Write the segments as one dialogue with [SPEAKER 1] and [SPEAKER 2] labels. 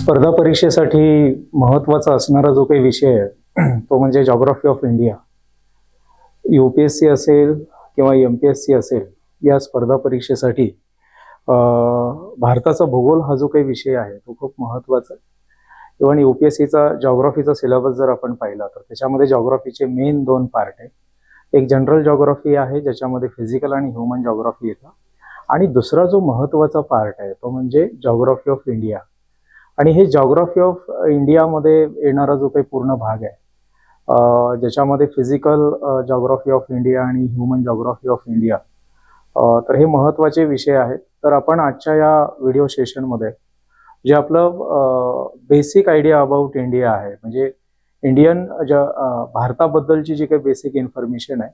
[SPEAKER 1] स्पर्धा परीक्षेसाठी महत्त्वाचा असणारा जो काही विषय आहे तो म्हणजे जॉग्राफी ऑफ इंडिया. UPSC असेल किंवा MPSC असेल, या स्पर्धा परीक्षेसाठी भारताचा भूगोल हा जो काही विषय आहे तो खूप महत्त्वाचा आहे. इव्हन UPSCचा जॉग्राफीचा सिलेबस जर आपण पाहिला तर त्याच्यामध्ये जॉग्राफीचे मेन 2 पार्ट आहे. एक जनरल जॉग्राफी आहे ज्याच्यामध्ये फिजिकल आणि ह्युमन जॉग्राफी येतं, आणि दुसरा जो महत्त्वाचा पार्ट आहे तो म्हणजे जॉग्राफी ऑफ इंडिया. आणि हे जॉग्राफी ऑफ इंडियामध्ये येणारा जो काही पूर्ण भाग आहे ज्याच्यामध्ये फिजिकल जॉग्राफी ऑफ इंडिया आणि ह्युमन जॉग्राफी ऑफ इंडिया, तर हे महत्त्वाचे विषय आहेत. तर आपण आजच्या या व्हिडिओ सेशनमध्ये जे आपलं बेसिक आयडिया अबाउट इंडिया आहे, म्हणजे इंडियन भारताबद्दलची जी काही बेसिक इन्फॉर्मेशन आहे,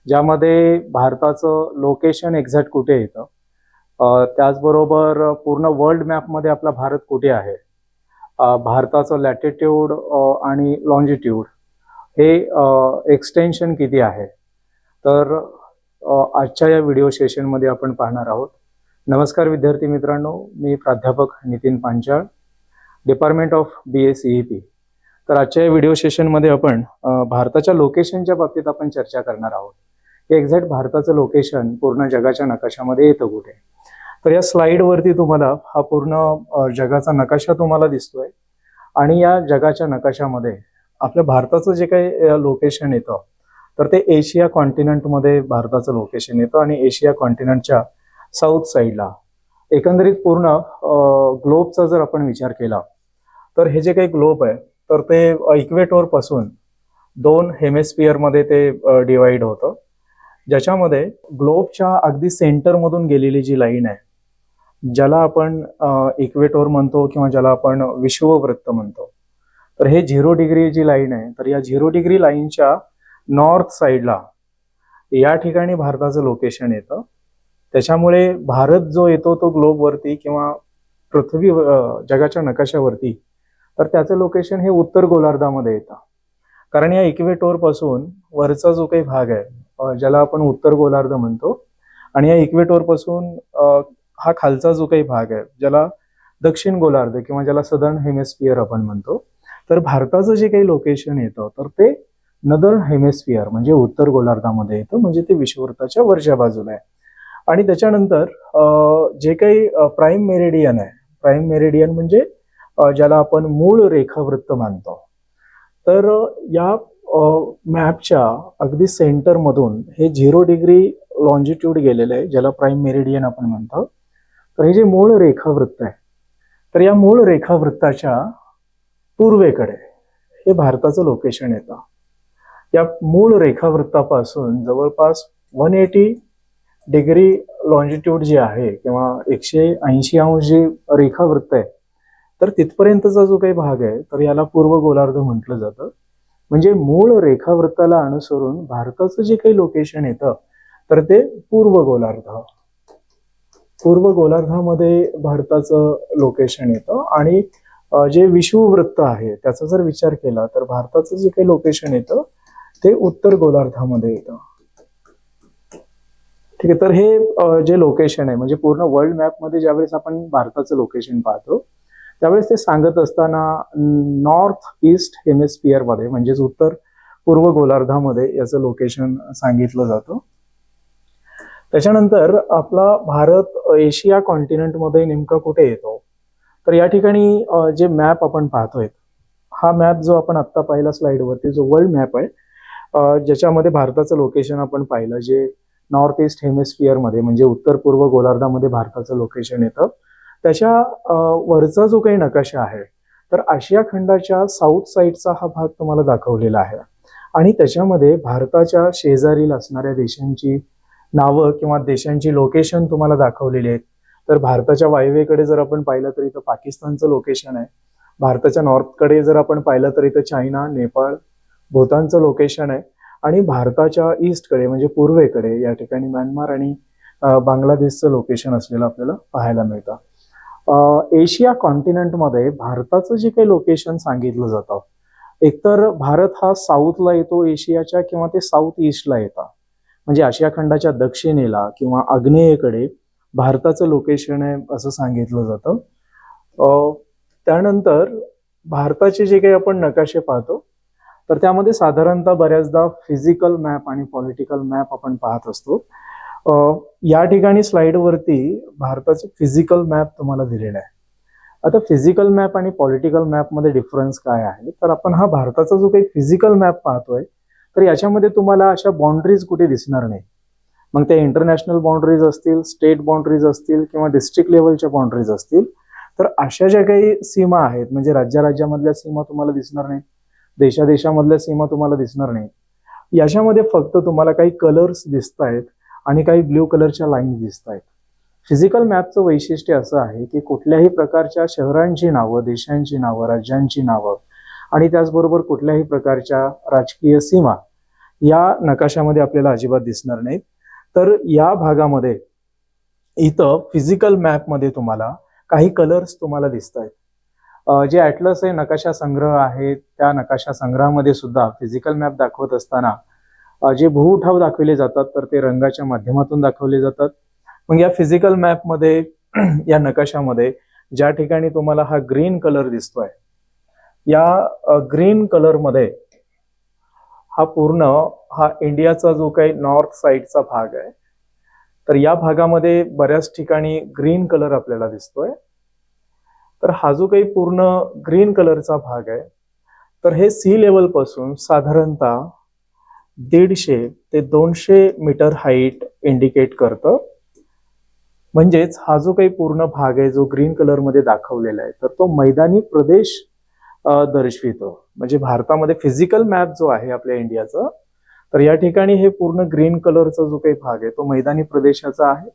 [SPEAKER 1] ज्यामध्ये भारताचं लोकेशन एक्झॅक्ट कुठे येतं, त्याचबरोबर पूर्ण वर्ल्ड मॅपमध्ये आपला भारत कुठे आहे, भारताचं लॅटिट्यूड आणि लॉन्जिट्यूड हे एक्सटेन्शन किती आहे, तर आजच्या या व्हिडिओ सेशनमध्ये आपण पाहणार आहोत. नमस्कार विद्यार्थी मित्रांनो, मी प्राध्यापक Nitin Panchal, department of BA-CEP. तर आजच्या या व्हिडिओ सेशनमध्ये आपण भारताच्या लोकेशनच्या बाबतीत आपण चर्चा करणार आहोत. की एक्झॅक्ट भारताचं लोकेशन पूर्ण जगाच्या नकाशामध्ये येतं कुठे. तर या स्लाइडवरती तुम्हाला हा पूर्ण जगाचा नकाशा तुम्हाला दिसतोय, आणि या जगाच्या नकाशामध्ये आपल्या भारताचं जे काही लोकेशन येतं तर ते एशिया कॉन्टिनेंटमध्ये भारताचं लोकेशन येतं. आणि एशिया कॉन्टिनेंटच्या साऊथ साईडला एकंदरीत पूर्ण ग्लोबचा जर आपण विचार केला तर हे जे काही ग्लोब आहे तर ते इक्वेटोर पासून 2 हेमिस्फिअरमध्ये ते डिवाइड होतं, ज्याच्यामध्ये ग्लोबच्या अगदी सेंटरमधून गेलेली जी लाईन आहे ज्याला आपण इक्वेटोर म्हणतो किंवा ज्याला आपण विषुववृत्त म्हणतो, तर हे 0 डिग्री जी लाईन आहे, तर या 0 डिग्री लाईनच्या नॉर्थ साईडला या ठिकाणी भारताचं लोकेशन येतं. त्याच्यामुळे भारत जो येतो तो ग्लोबवरती किंवा पृथ्वी जगाच्या नकाशावरती, तर त्याचं लोकेशन हे उत्तर गोलार्धामध्ये येतं. कारण या इक्वेटोर पासून वरचा जो काही भाग आहे ज्याला आपण उत्तर गोलार्ध म्हणतो, आणि या इक्वेटोर पासून हा खालचा जो काही भाग आहे ज्याला दक्षिण गोलार्ध किंवा ज्याला सदर्न हेमिस्फिअर आपण म्हणतो, तर भारताचं जे काही लोकेशन येतं तर ते नदर्न हेमिस्फिअर म्हणजे उत्तर गोलार्धामध्ये येतं, म्हणजे ते विषुववृत्ताच्या वरच्या बाजूला आहे. आणि त्याच्यानंतर जे काही प्राईम मेरिडियन आहे, प्राईम मेरिडियन म्हणजे ज्याला आपण मूळ रेखावृत्त मानतो, तर या मॅपच्या अगदी सेंटरमधून हे 0 डिग्री लॉन्जिट्यूड गेलेलं आहे ज्याला प्राईम मेरिडियन आपण म्हणतो. तर हे जे मूळ रेखावृत्त आहे, तर या मूळ रेखावृत्ताच्या पूर्वेकडे हे भारताचं लोकेशन येतं. या मूळ रेखावृत्तापासून जवळपास 180 डिग्री लॉन्जिट्यूड जी आहे किंवा 180 अंश जी रेखावृत्त आहे, तर तिथपर्यंतचा जो काही भाग आहे तर याला पूर्व गोलार्ध म्हटलं जातं. म्हणजे मूळ रेखावृत्ताला अनुसरून भारताचं जे काही लोकेशन येतं तर ते पूर्व गोलार्ध, पूर्व गोलार्धामध्ये भारताचं लोकेशन येतं. आणि जे विषुववृत्त आहे त्याचा जर विचार केला तर भारताचं जे काही लोकेशन येतं ते उत्तर गोलार्धामध्ये येतं. ठीक आहे. तर हे जे लोकेशन आहे म्हणजे पूर्ण वर्ल्ड मॅपमध्ये ज्यावेळेस आपण भारताचं लोकेशन पाहतो त्यावेळेस ते सांगत असताना नॉर्थ ईस्ट हेमिस्फिअर मध्ये म्हणजेच उत्तर पूर्व गोलार्धामध्ये याचं लोकेशन सांगितलं जातं. त्याच्यानंतर आपला भारत एशिया कॉन्टिनेंटमध्ये नेमका कुठे येतो, तर या ठिकाणी जे मॅप आपण पाहतोय, हा मॅप जो आपण आत्ता पाहिला स्लाइडवरती जो वर्ल्ड मॅप आहे ज्याच्यामध्ये भारताचं लोकेशन आपण पाहिलं, जे नॉर्थ ईस्ट हेमिस्फिअर मध्ये म्हणजे उत्तर पूर्व गोलार्धामध्ये भारताचं लोकेशन येतं, त्याच्या वरचा जो काही नकाशा आहे तर आशिया खंडाच्या साऊथ साईडचा हा भाग तुम्हाला दाखवलेला आहे. आणि त्याच्यामध्ये भारताच्या शेजारील असणाऱ्या देशांची नावं किंवा देशांची लोकेशन तुम्हाला दाखवलेली आहेत. तर भारताच्या वायव्येकडे जर आपण पाहिलं तर इथं पाकिस्तानचं लोकेशन आहे. भारताच्या नॉर्थकडे जर आपण पाहिलं तर इथं चायना, नेपाळ, भूतानचं लोकेशन आहे. आणि भारताच्या ईस्टकडे म्हणजे पूर्वेकडे या ठिकाणी म्यानमार आणि बांगलादेशचं लोकेशन असलेलं आपल्याला पाहायला मिळतं. एशिया कॉन्टिनेंटमध्ये भारताचं जे काही लोकेशन सांगितलं जातं, एकतर भारत हा साऊथला येतो एशियाच्या किंवा ते साऊथ ईस्टला येतं. म्हणजे आशिया खंडाच्या दक्षिणेला किंवा आग्नेयेकडे भारताचं लोकेशन आहे असं सांगितलं जातं. त्यानंतर भारताचे जे काही आपण नकाशे पाहतो तर त्यामध्ये साधारणतः बऱ्याचदा फिजिकल मॅप आणि पॉलिटिकल मॅप आपण पाहत असतो. या ठिकाणी स्लाइडवरती भारताचे फिजिकल मॅप तुम्हाला दिलेला आहे. आता फिजिकल मॅप आणि पॉलिटिकल मॅपमध्ये डिफरन्स काय आहे, तर आपण हा भारताचा जो काही फिजिकल मॅप पाहतोय तर याच्यामध्ये तुम्हाला अशा बाउंड्रीज कुठे दिसणार नाही. मग त्या इंटरनॅशनल बाउंड्रीज असतील, स्टेट बाउंड्रीज असतील किंवा डिस्ट्रिक्ट लेवलच्या बाउंड्रीज असतील, तर अशा ज्या काही सीमा आहेत म्हणजे राज्यामधल्या सीमा तुम्हाला दिसणार नाही, देशामधल्या सीमा तुम्हाला दिसणार नाही. याच्यामध्ये फक्त तुम्हाला काही कलर्स दिसत आहेत आणि काही ब्ल्यू कलरच्या लाईन दिसत आहेत. फिजिकल मॅपचं वैशिष्ट्य असं आहे की कुठल्याही प्रकारच्या शहरांची नावं, देशांची नावं, राज्यांची नावं आणि त्याचबरोबर कुठल्याही प्रकारच्या राजकीय सीमा या नकाशामध्ये आपल्याला अजिबात दिसणार नाहीत. तर या भागामध्ये इथं फिजिकल मॅपमध्ये तुम्हाला काही कलर्स तुम्हाला दिसत आहेत. जे ॲटलस आहे नकाशा संग्रह आहे त्या नकाशा संग्रहामध्ये सुद्धा फिजिकल मॅप दाखवत असताना जे भूउठाव दाखवले जातात तर ते रंगाच्या माध्यमातून दाखवले जातात. मग या फिजिकल मॅपमध्ये या नकाशामध्ये ज्या ठिकाणी तुम्हाला हा ग्रीन कलर दिसतोय, या ग्रीन कलरमध्ये हा इंडियाचा जो काही नॉर्थ साइडचा भाग आहे तर या भागामध्ये बऱ्याच ठिकाणी ग्रीन कलर आपल्याला दिसतोय. तर हा जो काही पूर्ण ग्रीन कलरचा भाग आहे तर हे सी लेवल पासून साधारणतः 150 ते 200 मीटर हाईट इंडिकेट करतं. म्हणजेच हा जो काही पूर्ण भाग आहे जो ग्रीन कलर मध्ये दाखवलेला आहे तर तो मैदानी प्रदेश दर्शवितो. म्हणजे भारतामध्ये फिजिकल मॅप जो आहे आपल्या इंडियाचा तर या ठिकाणी हे पूर्ण ग्रीन कलरचा जो काही भाग आहे तो मैदानी प्रदेशाचा आहे.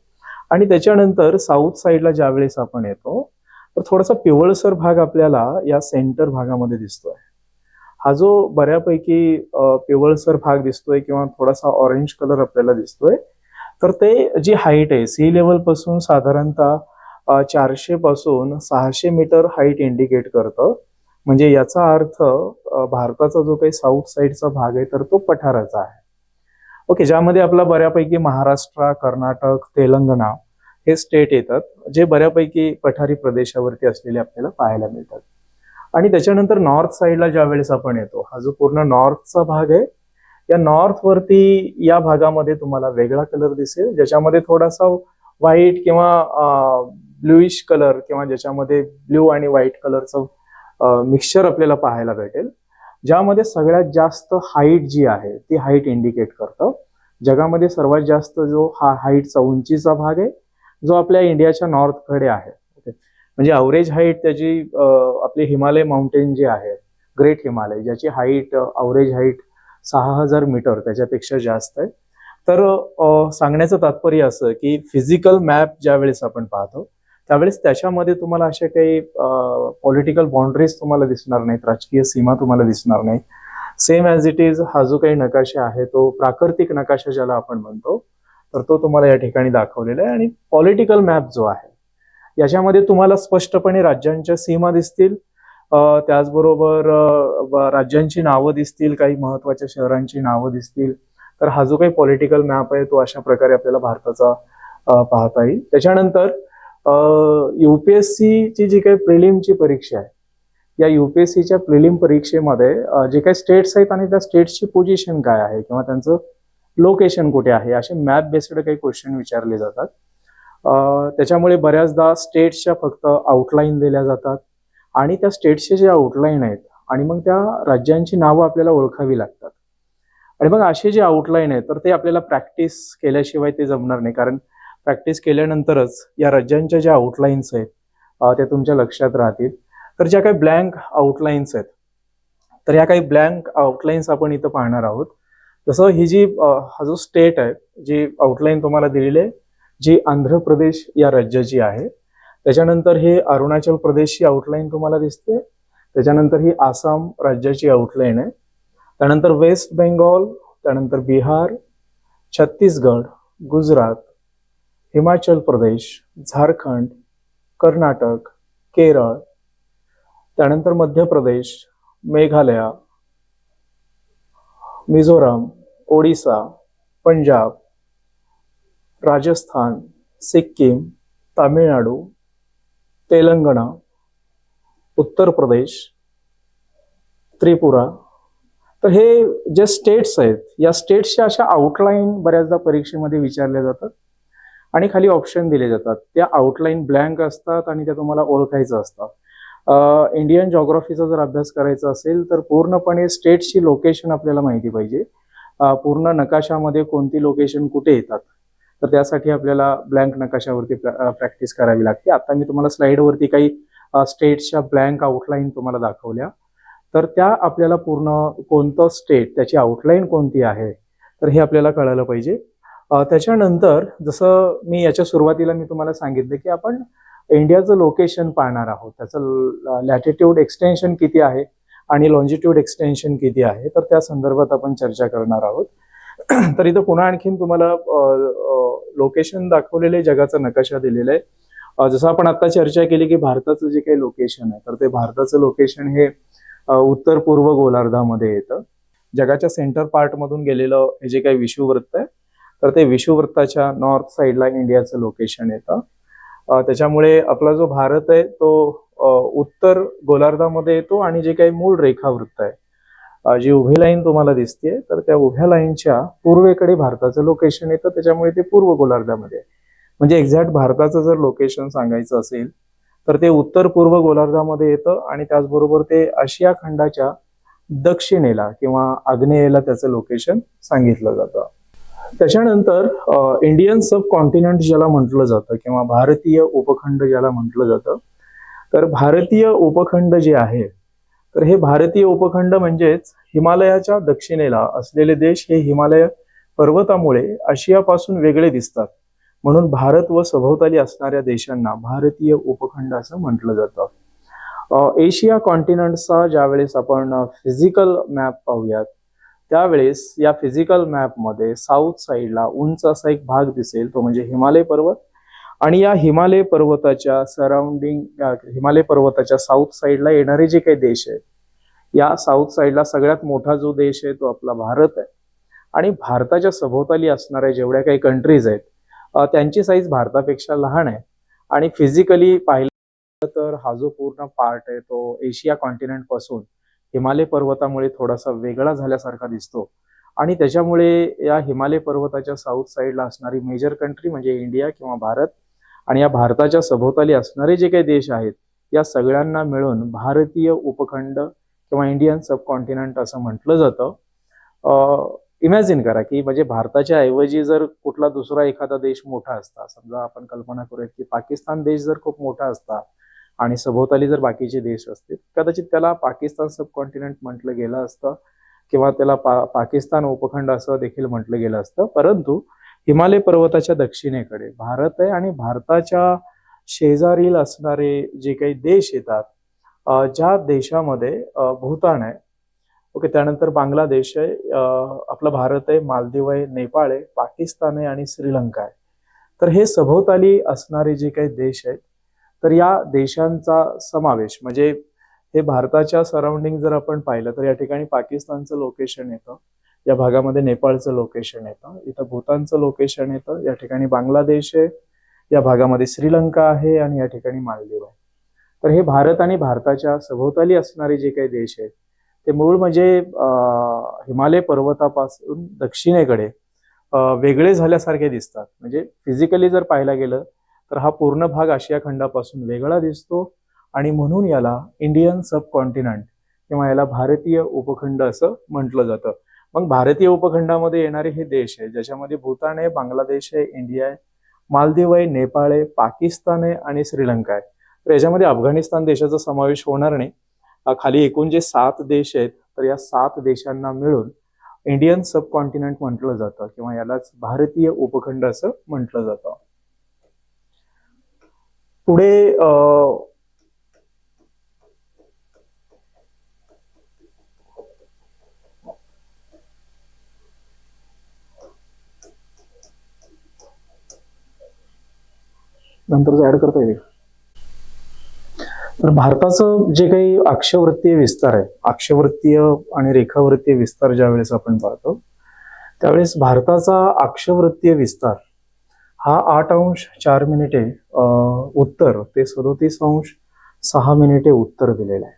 [SPEAKER 1] आणि त्याच्यानंतर साऊथ साईडला ज्या वेळेस आपण येतो तर थोडासा पिवळसर भाग आपल्याला या सेंटर भागामध्ये दिसतोय. हा जो बऱ्यापैकी पिवळसर भाग दिसतोय किंवा थोडासा ऑरेंज कलर आपल्याला दिसतोय तर ते जी हाईट आहे सी लेवल पासून साधारणतः 400 पासून 600 मीटर हाईट इंडिकेट करतं. म्हणजे याचा अर्थ भारताचा जो काही साऊथ साईडचा भाग आहे तर तो पठाराचा आहे. ओके, ज्यामध्ये आपला बऱ्यापैकी महाराष्ट्र, कर्नाटक, तेलंगणा हे स्टेट येतात जे बऱ्यापैकी पठारी प्रदेशावरती असलेले आपल्याला पाहायला मिळतात. आणि त्याच्यानंतर नॉर्थ साईडला ज्या वेळेस आपण येतो हा जो पूर्ण नॉर्थचा भाग आहे या नॉर्थ वरती या भागामध्ये तुम्हाला वेगळा कलर दिसेल ज्याच्यामध्ये थोडासा व्हाईट किंवा ब्ल्यूइश कलर किंवा ज्याच्यामध्ये ब्ल्यू आणि व्हाईट कलरचं मिक्सचर आपल्याला पाहायला भेटेल. ज्यामध्ये सगळ्यात जास्त हाईट जी आहे ती हाईट इंडिकेट करतं. जगामध्ये सर्वात जास्त जो हा हाईटचा उंचीचा भाग आहे जो आपल्या इंडियाच्या नॉर्थकडे आहे. म्हणजे अवरेज हाईट त्याची आपले हिमालय माउंटेन जे आहे ग्रेट हिमालय ज्याची हाईट अवरेज हाईट 6000 मीटर त्याच्यापेक्षा जास्त आहे. तर सांगण्याचं तात्पर्य असं की फिजिकल मॅप ज्या वेळेस आपण पाहतो त्यावेळेस त्याच्यामध्ये तुम्हाला अशा काही पॉलिटिकल बाउंड्रीज तुम्हाला दिसणार नाहीत, राजकीय सीमा तुम्हाला दिसणार नाही. सेम ॲज इट इज हा जो काही नकाशा आहे तो प्राकृतिक नकाशा ज्याला आपण म्हणतो तर तो तुम्हाला या ठिकाणी दाखवलेला आहे. आणि पॉलिटिकल मॅप जो आहे याच्यामध्ये तुम्हाला स्पष्टपणे राज्यांच्या सीमा दिसतील, त्याचबरोबर राज्यांची नावं दिसतील, काही महत्वाच्या शहरांची नावं दिसतील. तर हा जो काही पॉलिटिकल मॅप आहे तो अशा प्रकारे आपल्याला भारताचा पाहता येईल. त्याच्यानंतर UPSC ची जी काही प्रिलिमची परीक्षा आहे या UPSCच्या प्रिलिम परीक्षेमध्ये जे काही स्टेट्स आहेत आणि त्या स्टेट्सची पोझिशन काय आहे किंवा त्यांचं लोकेशन कुठे आहे असे मॅप बेस्ड काही क्वेश्चन विचारले जातात. त्याच्यामुळे बऱ्याचदा स्टेट्सच्या फक्त आउटलाईन दिल्या जातात आणि त्या स्टेट्सचे जे आउटलाईन आहेत आणि मग त्या राज्यांची नावं आपल्याला ओळखावी लागतात. आणि मग असे जे आउटलाईन आहेत तर ते आपल्याला प्रॅक्टिस केल्याशिवाय ते जमणार नाही, कारण प्रॅक्टिस केल्यानंतरच या राज्यांच्या ज्या आउटलाईन्स आहेत त्या तुमच्या लक्षात राहतील. तर ज्या काही ब्लँक आउटलाईन्स आहेत तर या काही ब्लँक आउटलाईन्स आपण इथं पाहणार आहोत. जसं ही जी हा जो स्टेट आहे जी आउटलाईन तुम्हाला दिलेली आहे जी आंध्र प्रदेश या राज्याची आहे. त्याच्यानंतर हे अरुणाचल प्रदेशची आउटलाईन तुम्हाला दिसते. त्याच्यानंतर ही आसाम राज्याची आउटलाईन आहे. त्यानंतर वेस्ट बेंगॉल, त्यानंतर बिहार, छत्तीसगड, गुजरात, हिमाचल प्रदेश, झारखंड, कर्नाटक, केरळ, त्यानंतर मध्य प्रदेश, मेघालय, मिझोराम, ओडिसा, पंजाब, राजस्थान, सिक्कीम, तामिळनाडू, तेलंगणा, उत्तर प्रदेश, त्रिपुरा. तर हे जे स्टेट्स आहेत, या स्टेट्सच्या अशा आउटलाईन बऱ्याचदा परीक्षेमध्ये विचारल्या जातात आणि खाली ऑप्शन दिले जातात. त्या आउटलाईन ब्लँक असतात आणि त्या तुम्हाला ओळखायचं असतं. इंडियन जॉग्राफीचा जर अभ्यास करायचा असेल तर पूर्णपणे स्टेट्सची लोकेशन आपल्याला माहिती पाहिजे. पूर्ण नकाशामध्ये कोणती लोकेशन कुठे येतात, तर त्यासाठी आपल्याला ब्लँक नकाशावरती प्रॅक्टिस करावी लागते. आता मी तुम्हाला स्लाइडवरती काही स्टेट्सच्या ब्लँक आउटलाईन तुम्हाला दाखवल्या, तर त्या आपल्याला पूर्ण कोणतं स्टेट, त्याची आउटलाईन कोणती आहे, तर हे आपल्याला कळायला पाहिजे. त्याच्यानंतर जसं मी याच्या सुरुवातीला मी तुम्हाला सांगितलं की आपण इंडियाचं लोकेशन पाहणार आहोत. त्याचं लॅटिट्यूड एक्सटेन्शन किती आहे आणि लॉन्जिट्यूड एक्सटेन्शन किती आहे, तर त्या संदर्भात आपण चर्चा करणार आहोत. तर इथं पुन्हा आणखीन तुम्हाला लोकेशन दाखवलेले, जगाचा नकाशा दिलेला आहे. जसं आपण आता चर्चा केली की भारताचं जे काही लोकेशन आहे, तर ते भारताचं लोकेशन हे उत्तर पूर्व गोलार्धामध्ये येतं. जगाच्या सेंटर पार्ट मधून गेलेलं हे जे काही विषुववृत्त आहे, तर ते विषुववृत्ताच्या नॉर्थ साइडला इंडियाचं लोकेशन येतं. त्याच्यामुळे आपला जो भारत आहे तो उत्तर गोलार्धामध्ये येतो आणि जे काही मूळ रेखावृत्त आहे, जी उभी लाईन तुम्हाला दिसते, तर त्या उभ्या लाईनच्या पूर्वेकडे भारताचं लोकेशन येतं. त्याच्यामुळे ते पूर्व गोलार्धामध्ये आहे. म्हणजे एक्झॅक्ट भारताचं जर लोकेशन सांगायचं असेल तर ते उत्तर पूर्व गोलार्धामध्ये येतं आणि त्याचबरोबर ते आशिया खंडाच्या दक्षिणेला किंवा आग्नेयेला त्याचं लोकेशन सांगितलं जातं. त्याच्यानंतर इंडियन सब कॉन्टिनेंट ज्याला म्हटलं जातं किंवा भारतीय उपखंड ज्याला म्हटलं जातं, तर भारतीय उपखंड जे आहे, तर हे भारतीय उपखंड म्हणजेच हिमालयाच्या दक्षिणेला असलेले देश हे हिमालय पर्वतामुळे आशियापासून वेगळे दिसतात, म्हणून भारत व सभोवताली असणाऱ्या देशांना भारतीय उपखंड असं म्हटलं जातं. एशिया कॉन्टिनेंटचा ज्यावेळेस आपण फिजिकल मॅप पाहूयात, त्यावेळेस या फिजिकल मॅपमध्ये साऊथ साईडला उंच असा एक भाग दिसेल, तो म्हणजे हिमालय पर्वत. आणि या हिमालय पर्वताच्या सराउंडिंग, हिमालय पर्वताच्या साऊथ साईडला येणारे जे काही देश आहेत, या साऊथ साईडला सगळ्यात मोठा जो देश आहे तो आपला भारत आहे. आणि भारताच्या सभोवताली असणाऱ्या जेवढ्या काही कंट्रीज आहेत, त्यांची साईज भारतापेक्षा लहान आहे. आणि फिजिकली पाहिलं तर हा जो पूर्ण पार्ट आहे तो एशिया कॉन्टिनेंट पासून हिमालय पर्वतामुळे थोडासा वेगळा झाल्यासारखा दिसतो. आणि त्याच्यामुळे या हिमालय पर्वताच्या साऊथ साईडला असणारी मेजर कंट्री म्हणजे इंडिया किंवा भारत, आणि या भारताच्या सभोवताली असणारे जे काही देश आहेत, या सगळ्यांना मिळून भारतीय उपखंड किंवा इंडियन सब कॉन्टिनेंट असं म्हटलं जातं. इमॅजिन करा की म्हणजे भारताच्या ऐवजी जर कुठला दुसरा एखादा देश मोठा असता, समजा आपण कल्पना करूयात की पाकिस्तान देश जर खूप मोठा असता आणि सभोवताली जर बाकीचे देश असतील, कदाचित त्याला पाकिस्तान सब कॉन्टिनेंट म्हटलं गेलं असतं किंवा त्याला पाकिस्तान उपखंड असं देखील म्हटलं गेलं असतं. परंतु हिमालय पर्वताच्या दक्षिणेकडे भारत आहे आणि भारताच्या शेजारील असणारे जे काही देश येतात, ज्या देशामध्ये भूतान आहे, ओके, त्यानंतर बांगलादेश आहे, आपला भारत आहे, मालदीव आहे, नेपाळ आहे, पाकिस्तान आहे आणि श्रीलंका आहे. तर हे सभोवताली असणारे जे काही देश आहेत, तर या देशांचा समावेश म्हणजे हे भारताच्या सराउंडिंग जर आपण पाहिलं तर या ठिकाणी पाकिस्तानचं लोकेशन येतं, या भागामध्ये नेपाळचं लोकेशन येतं, इथं भूतानचं लोकेशन येतं, या ठिकाणी बांगलादेश आहे, या भागामध्ये श्रीलंका आहे आणि या ठिकाणी मालदीव आहे. तर हे भारत आणि भारताच्या सभोवताली असणारे जे काही देश आहेत ते मूळ म्हणजे हिमालय पर्वतापासून दक्षिणेकडे वेगळे झाल्यासारखे दिसतात. म्हणजे फिजिकली जर पाहायला गेलं तर हा पूर्ण भाग आशिया खंडापासून वेगळा दिसतो आणि म्हणून याला इंडियन सब कॉन्टिनेंट किंवा याला भारतीय उपखंड असं म्हटलं जातं. मग भारतीय उपखंडामध्ये येणारे हे देश आहे ज्याच्यामध्ये भूतान आहे, बांगलादेश आहे, इंडिया आहे, मालदीव आहे, नेपाळ आहे, पाकिस्तान आहे आणि श्रीलंका आहे. तर याच्यामध्ये अफगाणिस्तान देशाचा समावेश होणार नाही. खाली एकूण जे 7 देश आहेत, तर या 7 देशांना मिळून इंडियन सब कॉन्टिनेंट म्हटलं जातं किंवा यालाच भारतीय उपखंड असं म्हटलं जातं. पुढे नंतर ऍड करता येईल. तर भारताचं जे काही अक्षवृत्तीय विस्तार आहे, अक्षवृत्तीय आणि रेखावृत्तीय विस्तार ज्यावेळेस आपण पाहतो त्यावेळेस भारताचा अक्षवृत्तीय विस्तार हा 8 अंश 4 मिनिटे उत्तर ते 37 अंश 6 मिनिटे उत्तर दिलेलं आहे.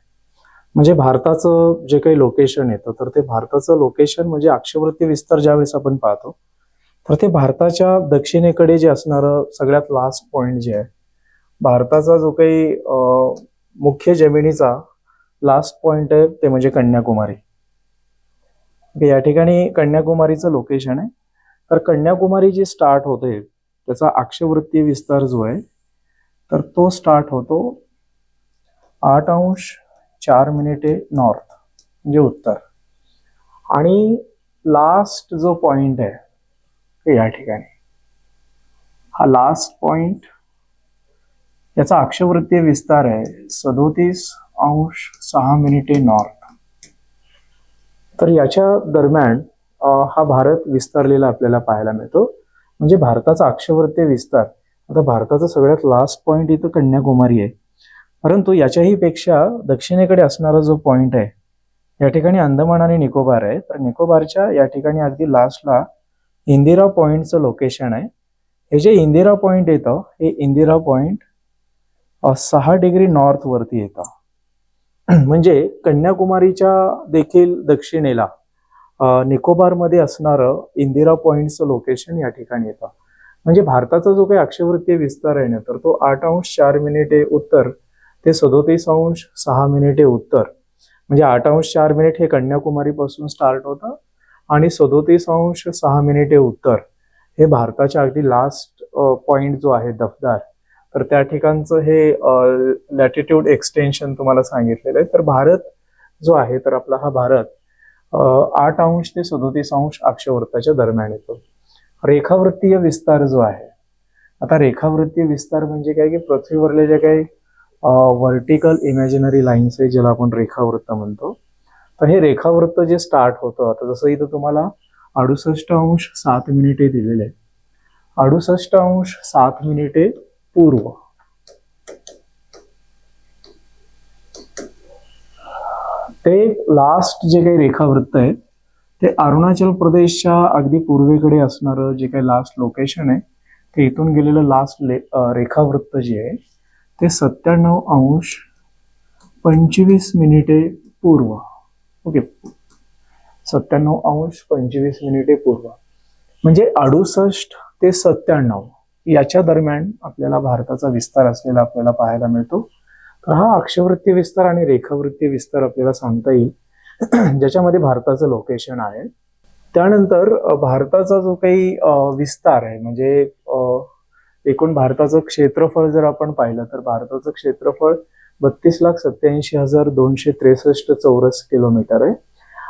[SPEAKER 1] म्हणजे भारताचं जे काही लोकेशन येतं तर ते भारताचं लोकेशन म्हणजे अक्षवृत्ती विस्तार ज्यावेळेस आपण पाहतो तर ते भारताच्या दक्षिणेकडे जे असणारं सगळ्यात लास्ट पॉइंट जे आहे, भारताचा जो काही मुख्य जमिनीचा लास्ट पॉइंट आहे ते म्हणजे कन्याकुमारी. या ठिकाणी कन्याकुमारीचं लोकेशन आहे. तर कन्याकुमारी जी स्टार्ट होते त्याचा अक्षवृत्ती विस्तार जो आहे तर तो स्टार्ट होतो 8°4' नॉर्थ म्हणजे उत्तर, आणि लास्ट जो पॉइंट आहे ते या ठिकाणी, हा लास्ट पॉइंट याचा अक्षवृत्तीय विस्तार आहे 37°6' नॉर्थ. तर याच्या दरम्यान हा भारत विस्तारलेला आपल्याला पाहायला मिळतो. म्हणजे भारताचा अक्षवृत्तीय विस्तार, आता भारताचा सगळ्यात लास्ट पॉइंट इथं कन्याकुमारी आहे, परंतु याच्याही पेक्षा दक्षिणेकडे असणारा जो पॉइंट आहे या ठिकाणी अंदमान आणि निकोबार आहे. तर निकोबारच्या या ठिकाणी अगदी लास्टला इंदिरा पॉइंटचं लोकेशन आहे. हे जे इंदिरा पॉइंट येतं हे इंदिरा पॉइंट 6° नॉर्थ वरती येतं. म्हणजे कन्याकुमारीच्या देखील दक्षिणेला निकोबारमध्ये असणारं इंदिरा पॉइंटचं लोकेशन या ठिकाणी येतं. म्हणजे भारताचा जो काही अक्षवृत्तीय विस्तार आहे ना तर तो 8°4' उत्तर ते 37°6' उत्तर, म्हणजे 8°4' हे कन्याकुमारी पासून स्टार्ट होतं आणि 37°6' उत्तर हे भारताच्या अगदी लास्ट पॉइंट जो आहे दफदार, तर त्या ठिकाणचं हे लॅटिट्यूड एक्सटेन्शन तुम्हाला सांगितलेलं आहे. तर भारत जो आहे तर आपला हा भारत 8° ते 37° अक्षवृत्ताच्या दरम्यान येतो. रेखावृत्तीय विस्तार जो आहे, आता रेखावृत्तीय विस्तार म्हणजे काय की पृथ्वीवरले जे काही व्हर्टिकल इमॅजिनरी लाईन्स आहे ज्याला आपण रेखावृत्त म्हणतो, तर हे रेखावृत्त जे स्टार्ट होतं, आता जसं इथं तुम्हाला 68°7' दिलेले आहे, 68°7' पूर्व, ते लास्ट जे काही रेखावृत्त आहे ते अरुणाचल प्रदेशच्या अगदी पूर्वेकडे असणारं जे काही लास्ट लोकेशन आहे ते इथून गेलेलं लास्ट रेखावृत्त जे आहे ते 97°25' पूर्व. ओके, 97°25' पूर्व म्हणजे 68 ते 97 याच्या दरम्यान आपल्याला भारताचा विस्तार असलेला आपल्याला पाहायला मिळतो. तर हा अक्षवृत्तीय विस्तार आणि रेखावृत्तीय विस्तार आपल्याला सांगता येईल ज्याच्यामध्ये भारताचं लोकेशन आहे. त्यानंतर भारताचा जो काही विस्तार आहे म्हणजे एकूण भारताचं क्षेत्रफळ जर आपण पाहिलं तर भारताचं क्षेत्रफळ 32,87,263 चौरस किलोमीटर आहे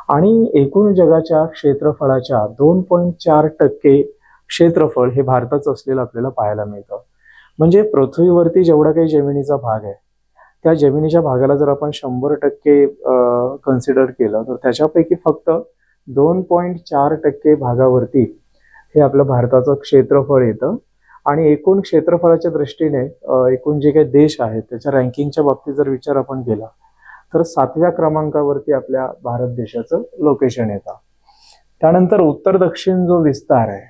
[SPEAKER 1] आणि एकूण जगाच्या क्षेत्रफळाच्या 2.4% क्षेत्रफळ हे भारताचं असलेलं आपल्याला पाहायला मिळतं. म्हणजे पृथ्वीवरती जेवढा काही जमिनीचा भाग आहे त्या जमिनीच्या भागाला जर आपण 100% कन्सिडर केलं तर त्याच्यापैकी फक्त 2.4% भागावरती हे आपलं भारताचं क्षेत्रफळ येतं. आणि एकूण क्षेत्रफळाच्या दृष्टीने एकूण जे काही देश आहेत त्याच्या रँकिंगच्या बाबतीत जर विचार आपण केला तर 7व्या क्रमांकावरती आपल्या भारत देशाचं लोकेशन येतं. त्यानंतर उत्तर दक्षिण जो विस्तार आहे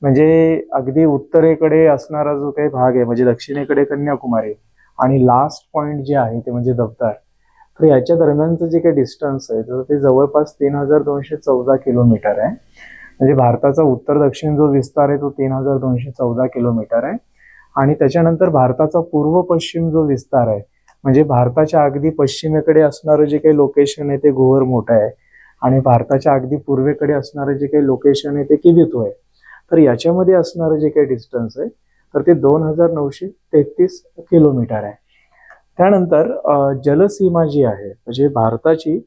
[SPEAKER 1] म्हणजे अगदी उत्तरेकडे असणारा जो काही भाग आहे म्हणजे दक्षिणेकडे कन्याकुमारी आणि लास्ट पॉइंट जे आहे ते म्हणजे दफदार, तर याच्या दरम्यानचं जे काही डिस्टन्स आहे तर ते जवळपास 3,214 किलोमीटर आहे. म्हणजे भारताचा उत्तर दक्षिण जो विस्तार आहे तो 3,214 किलोमीटर आहे. आणि त्याच्यानंतर भारताचा पूर्व पश्चिम जो विस्तार आहे म्हणजे भारताच्या अगदी पश्चिमेकडे असणारं जे काही लोकेशन आहे ते गोवर मोठं आहे आणि भारताच्या अगदी पूर्वेकडे असणारं जे काही लोकेशन आहे ते किबिथू आहे. तर याच्यामध्ये असणारं जे काही डिस्टन्स आहे तर ते 2,933 किलोमीटर आहे. त्यानंतर जलसीमा जी आहे म्हणजे भारताची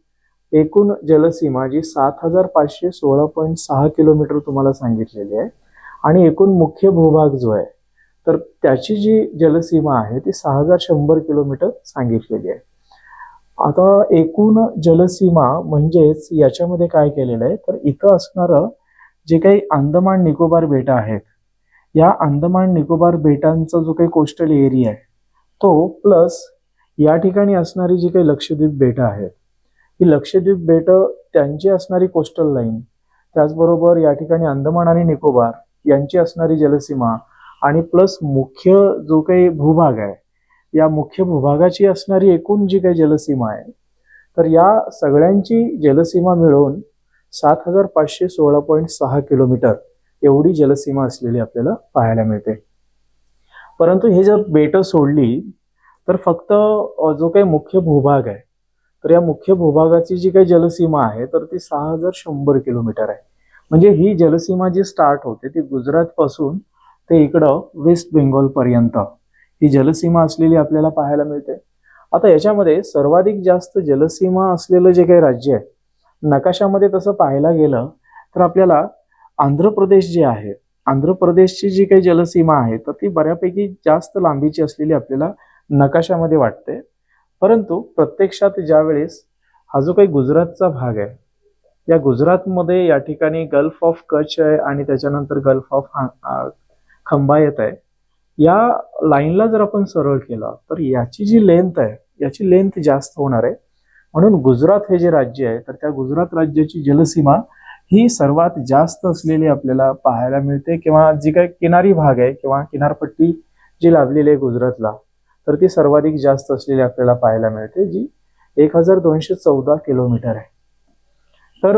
[SPEAKER 1] एकूण जलसीमा जी 7,516.6 किलोमीटर तुम्हाला सांगितलेली आहे आणि एकूण मुख्य भूभाग जो आहे तर त्याची जी जलसीमा आहे ती 6,100 किलोमीटर सांगितलेली आहे. आता एकूण जलसीमा म्हणजेच याच्यामध्ये काय केलेलं आहे तर इथं असणारं जे काही अंदमान निकोबार बेटं आहेत या अंदमान निकोबार बेटांचा जो काही कोस्टल एरिया आहे तो प्लस या ठिकाणी असणारी जी काही लक्षद्वीप बेटं आहेत ही लक्षद्वीप बेटं त्यांची असणारी कोस्टल लाईन, त्याचबरोबर या ठिकाणी अंदमान आणि निकोबार यांची असणारी जलसीमा आणि प्लस मुख्य जो काही भूभाग आहे या मुख्य भूभागाची असणारी एकूण जी काही जलसीमा आहे, तर या सगळ्यांची जलसीमा मिळून 7516.6 किलोमीटर एवढी जलसीमा असलेली आपल्याला पाहायला मिळते. परंतु हे जर बेटं सोडली तर फक्त जो काही मुख्य भूभाग आहे, तर या मुख्य भूभागाची जी काही जलसीमा आहे तर ती 6100 किलोमीटर आहे. म्हणजे ही जलसीमा जी स्टार्ट होते ती गुजरात पासून ते इकडं वेस्ट बेंगॉल पर्यंत ही जलसीमा असलेली आपल्याला पाहायला मिळते. आता याच्यामध्ये सर्वाधिक जास्त जलसीमा असलेलं जे काही राज्य आहे, नकाशामध्ये तसं पाहायला गेलं तर आपल्याला आंध्र प्रदेश जे आहे, आंध्र प्रदेशची जी काही जलसीमा आहे तर ती बऱ्यापैकी जास्त लांबीची असलेली आपल्याला नकाशामध्ये वाटते. परंतु प्रत्यक्षात ज्यावेळेस हा जो काही गुजरातचा भाग आहे, या गुजरातमध्ये या ठिकाणी गल्फ ऑफ कच्छ आहे आणि त्याच्यानंतर गल्फ ऑफ खंबायत आहे. या लाईनला जर आपण सरळ केला तर याची जी लेंथ आहे, याची लेंथ जास्त होणार आहे. म्हणून गुजरात हे जे राज्य आहे तर त्या गुजरात राज्याची जलसीमा ही सर्वात जास्त असलेली आपल्याला पाहायला मिळते. किंवा जी काही किनारी भाग आहे किंवा किनारपट्टी जी लाभलेली आहे गुजरातला, तर ती सर्वाधिक जास्त असलेली आपल्याला पाहायला मिळते, जी 1214 किलोमीटर आहे. तर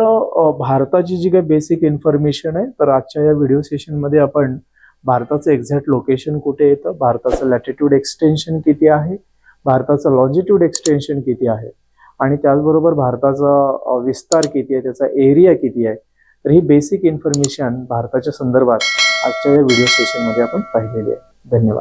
[SPEAKER 1] भारताची जी काही बेसिक इन्फॉर्मेशन आहे, तर आजच्या या व्हिडिओ सेशनमध्ये आपण भारताचं एक्झॅक्ट लोकेशन कुठे येतं, भारताचं लॅटिट्यूड एक्सटेन्शन किती आहे, भारताचं लॉन्जिट्यूड एक्सटेन्शन किती आहे आणि त्याचबरोबर भारताचा विस्तार किती आहे, त्याचा एरिया किती आहे, तर ही बेसिक इन्फॉर्मेशन भारताच्या संदर्भात आजच्या या व्हिडिओ सेशनमध्ये आपण पाहिलेली आहे. धन्यवाद.